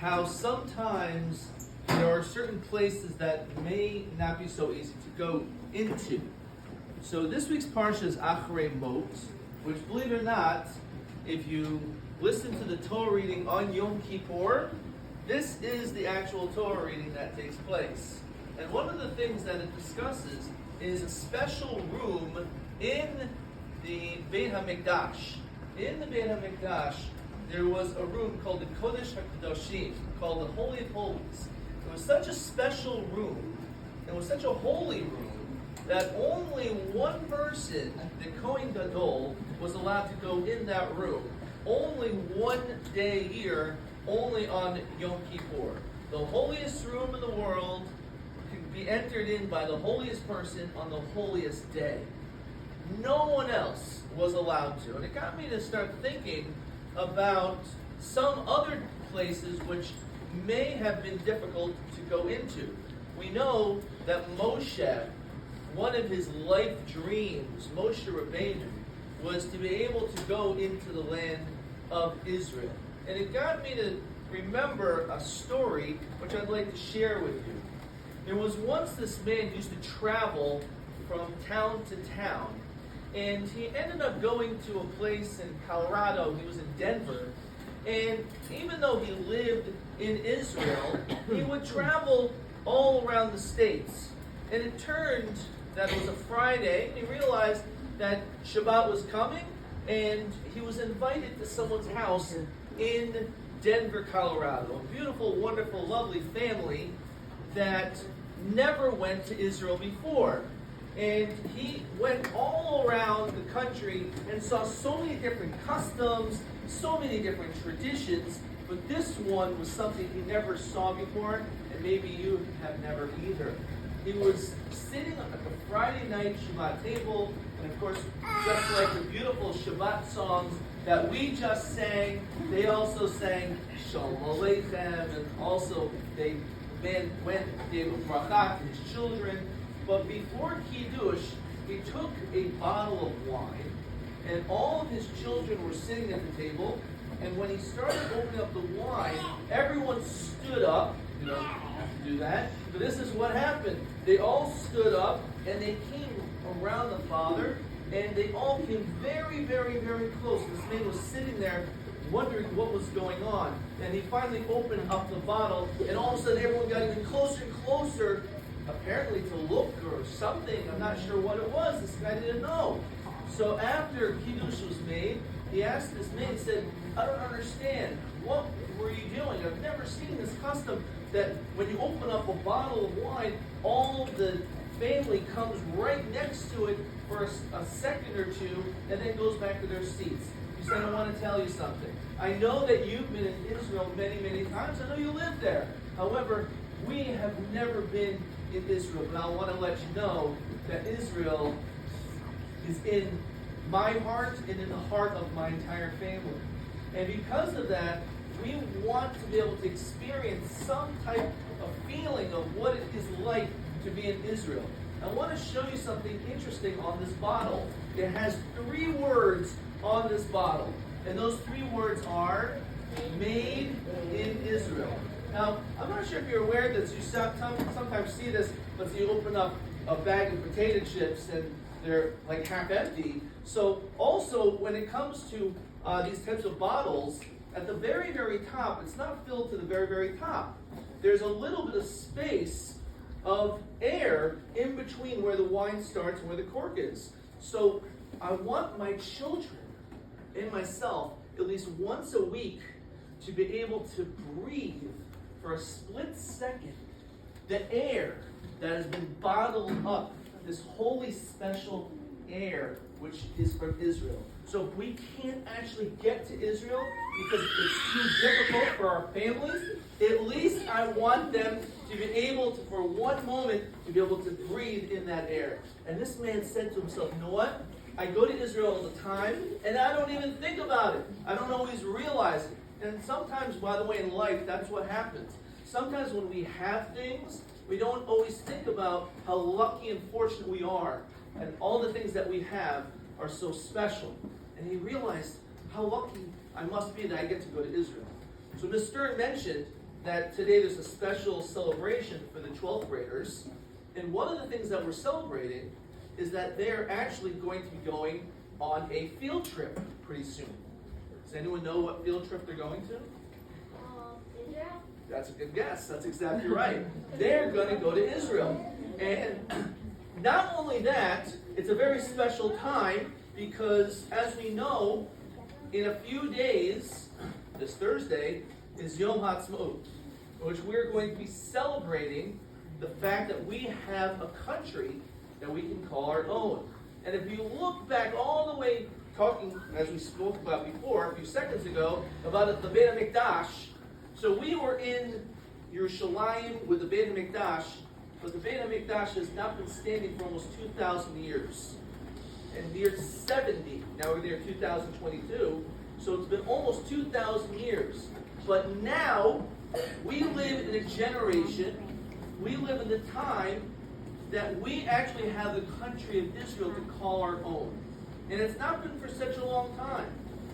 how sometimes there are certain places that may not be so easy to go into. So this week's Parsha is Acharei, which, believe it or not, if you listen to the Torah reading on Yom Kippur, this is the actual Torah reading that takes place. And one of the things that it discusses is a special room in the Beit HaMikdash. In the Beit HaMikdash, there was a room called the Kodesh HaKadoshim, called the Holy of Holies. It was such a special room, it was such a holy room, that only one person, the Kohen Gadol, was allowed to go in that room. Only one day a year, only on Yom Kippur. The holiest room in the world could be entered in by the holiest person on the holiest day. No one else was allowed to. And it got me to start thinking about some other places which may have been difficult to go into. We know that Moshe, one of his life dreams, Moshe Rabbeinu, was to be able to go into the land of Israel. And it got me to remember a story which I'd like to share with you. There was once this man who used to travel from town to town, and he ended up going to a place in Colorado. He was in Denver, and even though he lived in Israel, he would travel all around the states. And it turned that it was a Friday, and he realized that Shabbat was coming, and he was invited to someone's house in Denver, Colorado. A beautiful, wonderful, lovely family that never went to Israel before. And he went all around the country and saw so many different customs, so many different traditions, but this one was something he never saw before, and maybe you have never either. He was sitting at the Friday night Shabbat table, and of course, just like the beautiful Shabbat songs that we just sang, they also sang Shalom Aleichem, and also the man went and gave a bracha to his children. But before Kiddush, he took a bottle of wine, and all of his children were sitting at the table, and when he started opening up the wine, everyone stood up. You don't have to do that, but this is what happened. They all stood up, and they came around the Father, and they all came very, very, very close. This man was sitting there wondering what was going on, and he finally opened up the bottle, and all of a sudden everyone got even closer and closer, apparently to look or something. I'm not sure what it was. This guy didn't know. So after Kiddush was made, he asked this man, he said, I don't understand. What were you doing? I've never seen this custom that when you open up a bottle of wine, all the family comes right next to it for a second or two and then goes back to their seats. He said, I want to tell you something. I know that you've been in Israel many, many times. I know you live there. However, we have never been in Israel, but I want to let you know that Israel is in my heart and in the heart of my entire family. And because of that, we want to be able to experience some type of feeling of what it is like to be in Israel. I want to show you something interesting on this bottle. It has 3 words on this bottle. And those 3 words are made in Israel. Now, I'm not sure if you're aware of this. You sometimes see this, but you open up a bag of potato chips and they're like half empty. So also, when it comes to these types of bottles, at the very, very top, it's not filled to the very, very top. There's a little bit of space of air in between where the wine starts and where the cork is. So I want my children and myself at least once a week to be able to breathe for a split second the air that has been bottled up, this holy special air which is from Israel. So if we can't actually get to Israel because it's too difficult for our families, at least I want them to be able to, for one moment, to be able to breathe in that air. And this man said to himself, you know what? I go to Israel all the time, and I don't even think about it. I don't always realize it. And sometimes, by the way, in life, that's what happens. Sometimes when we have things, we don't always think about how lucky and fortunate we are. And all the things that we have are so special. And he realized how lucky I must be that I get to go to Israel. So Ms. Stern mentioned that today there's a special celebration for the 12th graders. And one of the things that we're celebrating is that they're actually going to be going on a field trip pretty soon. Does anyone know what field trip they're going to? Israel? That's a good guess. That's exactly right. They're going to go to Israel. And not only that, it's a very special time because, as we know, in a few days, this Thursday, is Yom HaAtzmaut, in which we're going to be celebrating the fact that we have a country that we can call our own. And if you look back all the way, talking, as we spoke about before, a few seconds ago, about the Beit HaMikdash, so we were in Yerushalayim with the Beit HaMikdash, but the Beit HaMikdash has not been standing for almost 2,000 years. And near 70, now we're near 2022, so it's been almost 2,000 years. But now, we live in a generation, we live in the time that we actually have the country of Israel to call our own. And it's not been for such a long time.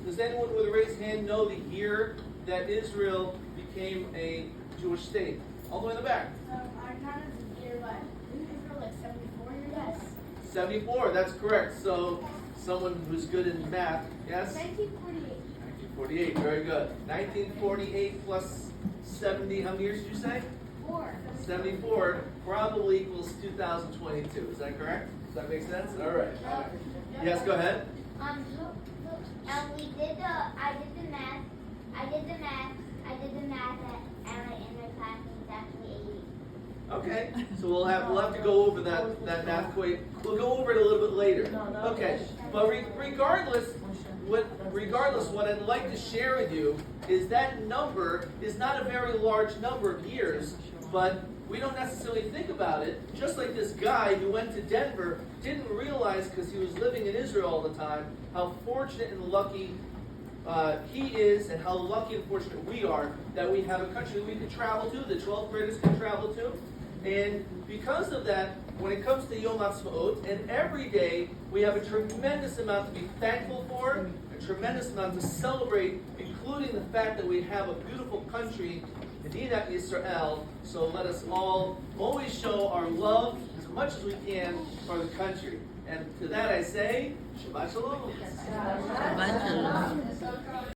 Does anyone with a raised hand know the year that Israel became a Jewish state? All the way in the back. I kind of year, but Israel like 74 years. Yes. 74, that's correct. So, someone who's good in math, yes? 1948. 1948, very good. 1948 plus 70, how many years did you say? 4. 74 probably equals 2022. Is that correct? Does that make sense? All right. Yes, go ahead. We did I did the math. I did the math and in the class and it's actually 80. Okay. So we'll have to go over that math quick. We'll go over it a little bit later. Okay. But regardless, what I'd like to share with you is that number is not a very large number of years, but we don't necessarily think about it. Just like this guy who went to Denver didn't realize, because he was living in Israel all the time, how fortunate and lucky he is, and how lucky and fortunate we are that we have a country that we can travel to, the 12th graders can travel to. And because of that, when it comes to Yom HaAtzmaut, and every day we have a tremendous amount to be thankful for, a tremendous amount to celebrate, including the fact that we have a beautiful country, Medina Israel. So let us all always show our love as much as we can for the country. And to that I say, Shabbat Shalom. Shabbat Shalom.